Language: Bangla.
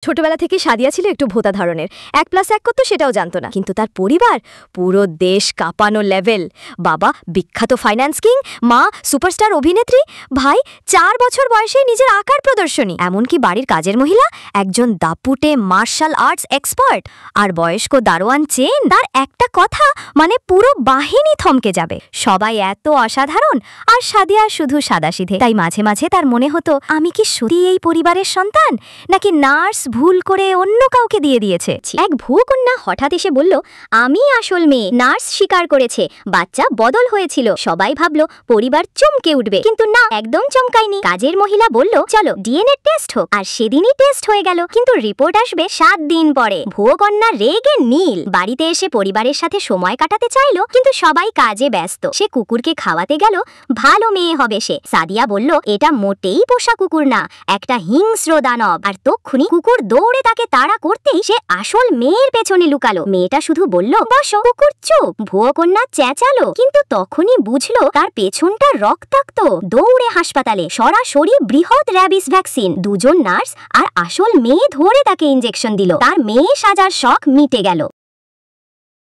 ছোটবেলা থেকে সাদিয়া ছিল একটু ভোঁতা ধরনের। ১+১ করতো সেটাও জানতো না, কিন্তু তার পরিবার পুরো দেশ কাঁপানো লেভেল। বাবা বিখ্যাত ফাইন্যান্স কিং, মা সুপারস্টার অভিনেত্রী, ভাই ৪ বছর বয়সে নিজের আঁকার প্রদর্শনী, এমনকি বাড়ির কাজের মহিলা একজন দাপুটে মার্শাল আর্টস এক্সপার্ট, আর বয়স্ক দারোয়ান চেন, তার একটা কথা মানে পুরো বাহিনী থমকে যাবে। সবাই এত অসাধারণ, আর সাদিয়া শুধু সাদাসিধে। তাই মাঝে মাঝে তার মনে হতো, আমি কি সত্যি এই পরিবারের সন্তান, নাকি নার্স ভুল করে অন্য কাউকে দিয়ে দিয়েছে। এক ভুয়ো কন্যা হঠাৎ এসে বলল, আমি আসল মেয়ে। নার্স স্বীকার করেছে, বাচ্চা বদল হয়েছিল। সবাই ভাবলো পরিবার চমকে উঠবে, কিন্তু না, একদম চমকায়নি। কাজের মহিলা বলল, চলো ডিএনএ টেস্ট হোক, আর সেদিনই টেস্ট হয়ে গেল। কিন্তু রিপোর্ট আসবে 7 দিন পরে। ভুয়ো কন্যা রেগে নীল। বাড়িতে এসে পরিবারের সাথে সময় কাটাতে চাইলো, কিন্তু সবাই কাজে ব্যস্ত। সে কুকুরকে খাওয়াতে গেল, ভালো মেয়ে হবে সে। সাদিয়া বলল, এটা মোটেই পোষা কুকুর না, একটা হিংস্র দানব। আর তক্ষুনি কুকুর দৌড়ে তাকে তাড়া করতেই সে আসল মেয়ের পেছনে লুকালো। মেয়েটা শুধু বলল, বসো। কুকুর চুপ। ভুয়ো কন্যা চেঁচালো, কিন্তু তখনই বুঝলো তার পেছনটা রক্তাক্ত। দৌড়ে হাসপাতালে, সরাসরি বৃহৎ র্যাবিস ভ্যাকসিন। দুজন নার্স আর আসল মেয়ে ধরে তাকে ইনজেকশন দিল। তার মেয়ে সাজার শখ মিটে গেল।